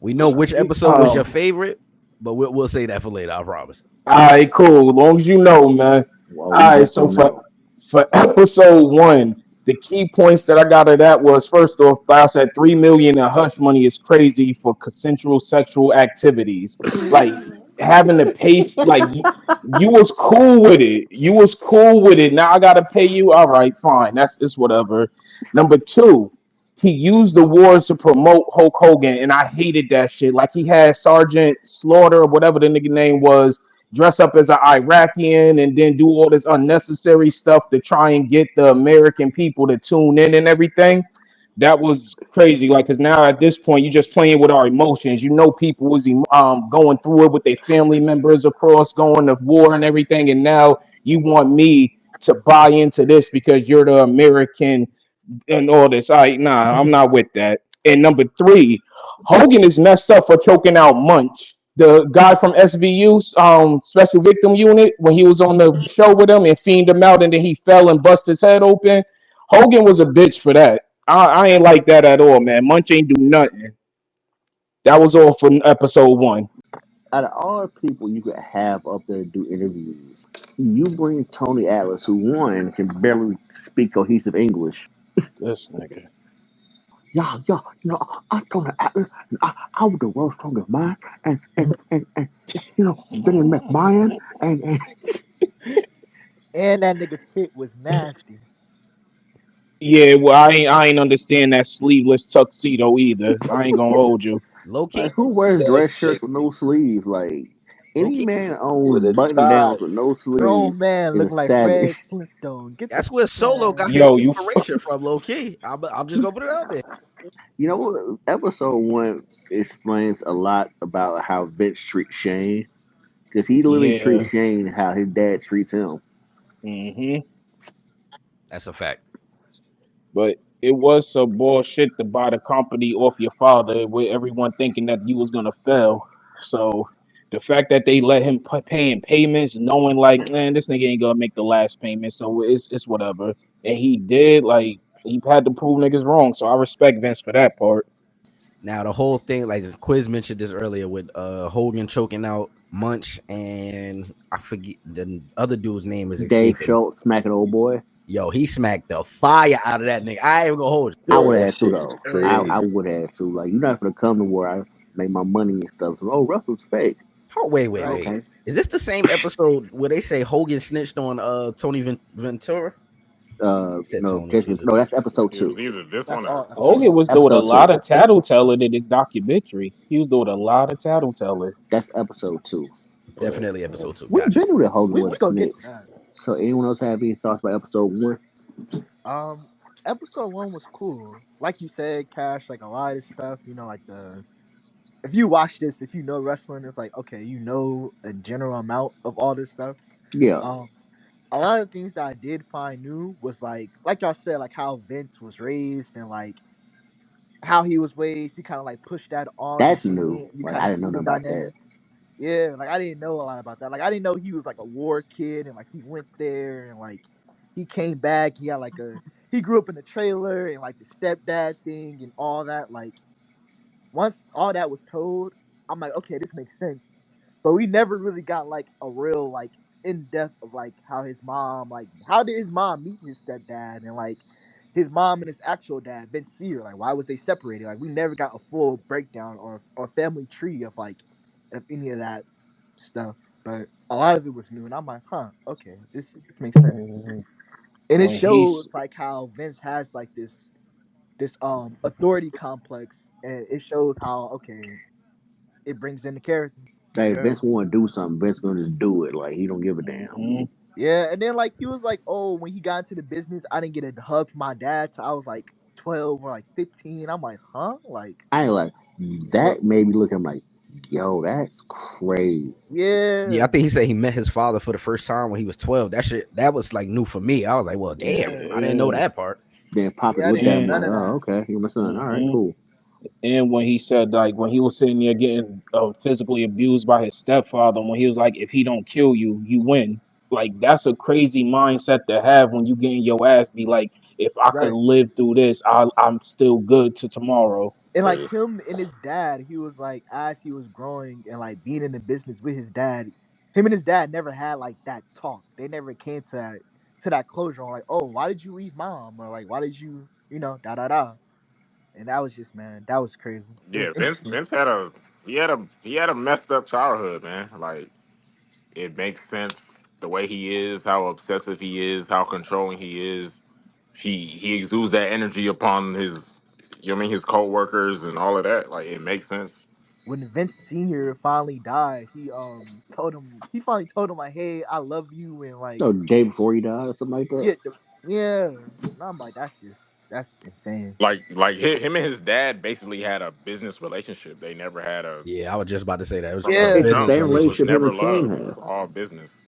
We know which episode was your Um, favorite, but we'll say that for later. I promise. all right, cool. As long as you know, man. Well, we All right, so definitely know. for episode one, the key points that I got of that was first off, I said 3 million in hush money is crazy for consensual sexual activities. Like having to pay, like you was cool with it. You was cool with it. Now I gotta pay you. All right, fine. That's it's whatever. Number two, he used the wars to promote Hulk Hogan, and I hated that shit. Like he had Sergeant Slaughter or whatever the nigga name was dress up as an Iraqian and then do all this unnecessary stuff to try and get the American people to tune in and everything. That was crazy. Like, cause now at this point, you're just playing with our emotions. You know, people was going through it with their family members across, going to war and everything, and now you want me to buy into this because you're the American and all this. Nah, I'm not with that. And number three, Hogan is messed up for choking out Munch, the guy from SVU's Special Victim Unit, when he was on the show with him and fiend him out, and then he fell and bust his head open. Hogan was a bitch for that. I ain't like that at all, man. Munch ain't do nothing. That was all for episode one. Out of all the people you could have up there to do interviews, you bring Tony Atlas, who one can barely speak cohesive English. This nigga. Yeah, yeah, I'm Tony Atlas, and I was the world's strongest man, and Billy McMahon, and And that nigga fit was nasty. Yeah, well, I ain't understand that sleeveless tuxedo either. I ain't gonna hold you. Low key, like who wears That dress shit shirts with no sleeves? Like low any key. man with owns a button tie. downs with no Grown sleeves man is a looking like savage. Fred Flintstone. Get the That's where fuck Solo out. got his Yo, you inspiration from. Low key. I'm just gonna put it out there. You know what? Episode one explains a lot about how Vince treats Shane because he literally yeah. treats Shane how his dad treats him. Hmm. That's a fact. But it was some bullshit to buy the company off your father with everyone thinking that you was gonna fail. So the fact that they let him pay in payments, knowing like, man, this nigga ain't gonna make the last payment, so it's whatever. And he did, like he had to prove niggas wrong. So I respect Vince for that part. Now the whole thing, like Quiz mentioned this earlier with Hogan choking out Munch, and I forget the other dude's name is Dave escaping. Schultz smacking old boy. Yo, he smacked the fire out of that nigga. I ain't even gonna hold I Yeah, would that have to shit is though. I crazy. would have to. Like you're not gonna come to where I make my money and stuff. So, oh, Russell's fake. you. Oh, wait. Okay. Is this the same episode where they say Hogan snitched on Tony Ventura? He said No, Tony. Judgment. No, that's episode It was two. either this That's one or all episode episode. Hogan two. was doing a Episode lot two. of tattletelling in his documentary. He was doing a lot of tattletelling. That's episode two. But Definitely episode 2. We Gotcha. been knew that Hogan We was a gonna get snitch. to that. So anyone else have any thoughts about episode one? Um, Episode one was cool. Like you said, Cash, like a lot of stuff, like the if you watch this, if you know wrestling, it's like okay, you know a general amount of all this stuff. Yeah. Um, a lot of things that I did find new was like y'all said, like how Vince was raised and like how he was raised. He kind of like pushed that on That's new. Shane. You Like kind I of didn't see know the nothing about that. dynamic. Yeah, like I didn't know a lot about that. Like I didn't know he was like a war kid and like he went there and like he came back. He had like he grew up in a trailer and like the stepdad thing and all that. Like once all that was told, I'm like, okay, this makes sense. But we never really got like a real like in depth of like how his mom how did his mom meet his stepdad and like his mom and his actual dad Vince Sear, like why was they separated? Like we never got a full breakdown or family tree of any of that stuff. But a lot of it was new, and I'm like, huh, okay, this makes sense. And it when he's shows like how Vince has like this authority complex, and it shows how okay it brings in the character. Hey, if Yeah. Vince want to do something, Vince gonna just do it. Like he don't give a damn. Mhm. Yeah, and then like he was like, oh, when he got into the business, I didn't get a hug from my dad till I was like 12 or like 15. I'm like, huh? Like, I ain't like what? that made me look at him like, yo, that's crazy. Yeah, Yeah, I think he said he met his father for the first time when he was 12. That was like new for me. I was like, well, damn, yeah, I didn't know And that part. Then Poppy yeah. I looked didn't at know him and none like, of oh, that. okay, you're my son. All right, mhm. cool. And when he said like when he was sitting there getting physically abused by his stepfather, when he was like, if he don't kill you, you win. Like that's a crazy mindset to have when you getting your ass be like, if I could Right. live through this, I'm still good to tomorrow. And like Yeah. him and his dad, he was like, as he was growing and like being in the business with his dad, him and his dad never had like that talk. They never came to that closure on like, oh, why did you leave mom? Or like, why did you, da da da. And that was just, man, that was crazy. It was Yeah, Vince interesting. Vince he had a messed up childhood, man. Like it makes sense the way he is, how obsessive he is, how controlling he is. He exudes that energy upon his his co-workers and all of that. Like it makes sense. When Vince Senior finally died, he finally told him like, hey, I love you, and like, No, the day before he died or something like that. yeah, yeah. And I'm like, that's insane. Like him and his dad basically had a business relationship. They never had a Yeah, I was just about to say that. It was from a the Yeah, It's the jump. business same It was relationship. relationship him never and Kane love. It had. was all business.